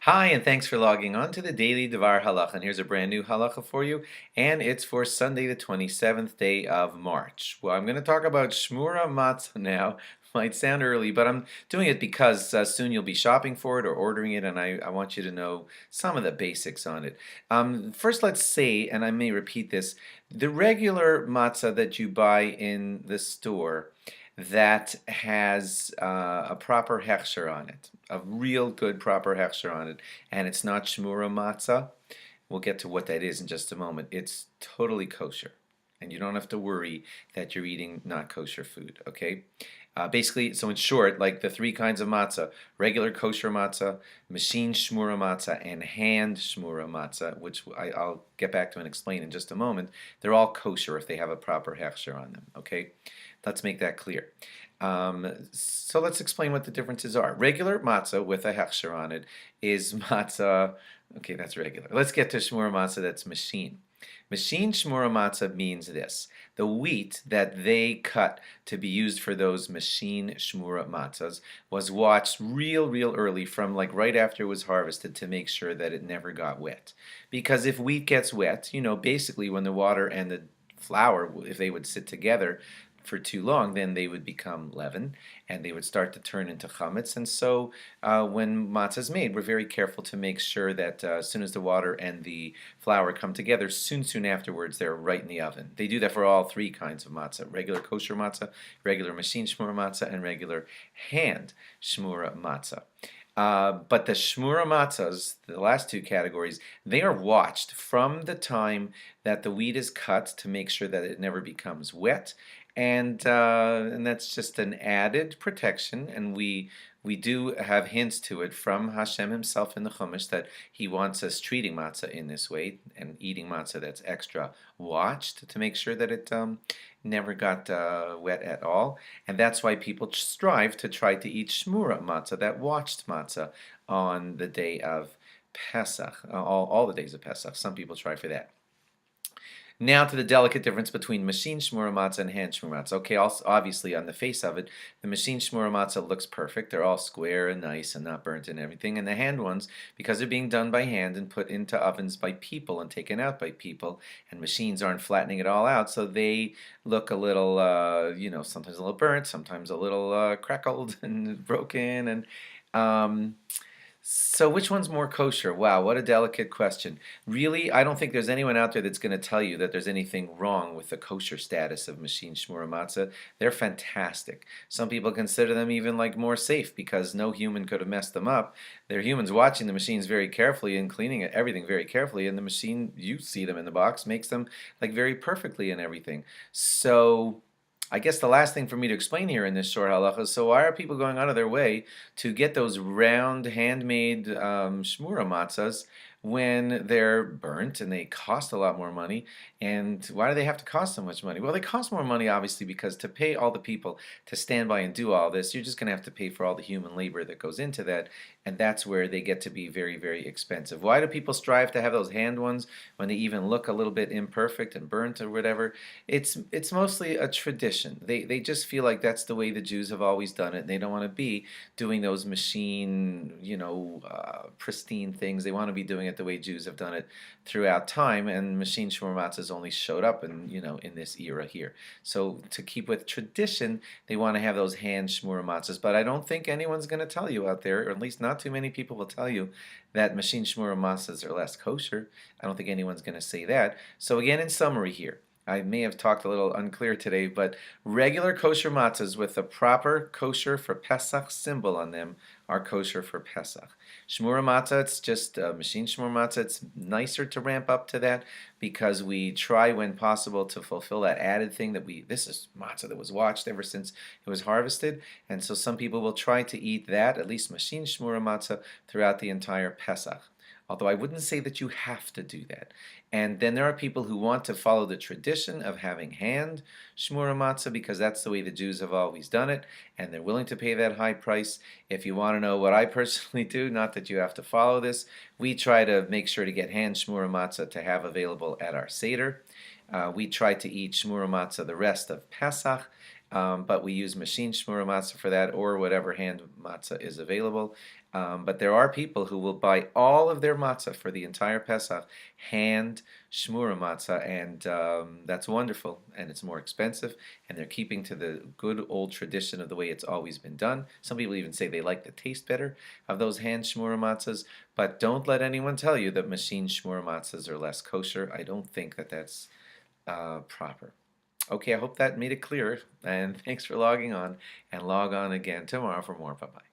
Hi, and thanks for logging on to the Daily DVAR Halacha. And here's a brand new halacha for you, and it's for Sunday, the 27th day of March. Well, I'm going to talk about Shmura Matzah now. Might sound early, but I'm doing it because soon you'll be shopping for it or ordering it, and I want you to know some of the basics on it. First, let's say, and I may repeat this, the regular matzah that you buy in the store that has a proper hechsher on it, a real good proper hechsher on it, and it's not shmura matzah. We'll get to what that is in just a moment. It's totally kosher, and you don't have to worry that you're eating not kosher food, okay? Basically, so in short, like the three kinds of matzah, regular kosher matzah, machine shmura matzah, and hand shmura matzah, which I'll get back to and explain in just a moment, they're all kosher if they have a proper hechsher on them, okay? Let's make that clear. So let's explain what the differences are. Regular matzah with a hechsher on it is matzah, okay, that's regular. Let's get to shmura matzah that's machine. Machine shmura matzah means this. The wheat that they cut to be used for those machine shmura matzahs was watched real early from like right after it was harvested to make sure that it never got wet. Because if wheat gets wet, basically when the water and the flour, if they would sit together for too long, then they would become leaven and they would start to turn into chametz. And so when matzah is made, we're very careful to make sure that as soon as the water and the flour come together, soon afterwards, they're right in the oven. They do that for all three kinds of matzah: regular kosher matzah, regular machine shmura matzah, and regular hand shmura matzah. But the shmura matzahs, the last two categories, they are watched from the time that the wheat is cut to make sure that it never becomes wet, and that's just an added protection. And we do have hints to it from Hashem himself in the Chumash that he wants us treating matzah in this way and eating matzah that's extra watched to make sure that it never got wet at all. And that's why people strive to try to eat shmura matzah, that watched matzah, on the day of Pesach, all the days of Pesach. Some people try for that. Now to the delicate difference between machine shmura matzah and hand shmura matzah. Okay, also, obviously on the face of it, the machine shmura matzah looks perfect. They're all square and nice and not burnt and everything. And the hand ones, because they're being done by hand and put into ovens by people and taken out by people, and machines aren't flattening it all out, so they look a little, sometimes a little burnt, sometimes a little crackled and broken, and so which one's more kosher? Wow, what a delicate question. Really, I don't think there's anyone out there that's going to tell you that there's anything wrong with the kosher status of machine shmura matzah. They're fantastic. Some people consider them even like more safe because no human could have messed them up. They're humans watching the machines very carefully and cleaning everything very carefully, and the machine, you see them in the box, makes them like very perfectly and everything. So I guess the last thing for me to explain here in this short halacha is, so why are people going out of their way to get those round handmade shmura matzahs when they're burnt and they cost a lot more money? And why do they have to cost so much money? Well, they cost more money obviously because to pay all the people to stand by and do all this, you're just going to have to pay for all the human labor that goes into that, and that's where they get to be very expensive. Why do people strive to have those hand ones when they even look a little bit imperfect and burnt or whatever? It's mostly a tradition. They just feel like that's the way the Jews have always done it. They don't want to be doing those machine, pristine things. They want to be doing it the way Jews have done it throughout time. And machine shmur matzahs only showed up in this era here. So to keep with tradition, they want to have those hand shmur matzahs. But I don't think anyone's going to tell you out there, or at least not too many people will tell you, that machine shmur matzahs are less kosher. I don't think anyone's going to say that. So again, in summary here, I may have talked a little unclear today, but regular kosher matzahs with the proper kosher for Pesach symbol on them are kosher for Pesach. Shmura matzah, it's just machine shmura matzah. It's nicer to ramp up to that because we try when possible to fulfill that added thing that this is matzah that was watched ever since it was harvested. And so some people will try to eat that, at least machine shmura matzah, throughout the entire Pesach. Although I wouldn't say that you have to do that. And then there are people who want to follow the tradition of having hand shmura matzah because that's the way the Jews have always done it, and they're willing to pay that high price. If you want to know what I personally do, not that you have to follow this, we try to make sure to get hand shmura matzah to have available at our Seder. We try to eat shmura matzah the rest of Pesach, but we use machine shmura matzah for that, or whatever hand matzah is available. But there are people who will buy all of their matzah for the entire Pesach, hand shmura matzah, and that's wonderful. And it's more expensive, and they're keeping to the good old tradition of the way it's always been done. Some people even say they like the taste better of those hand shmura matzahs. But don't let anyone tell you that machine shmura matzahs are less kosher. I don't think that that's proper. Okay, I hope that made it clearer, and thanks for logging on, and log on again tomorrow for more. Bye-bye.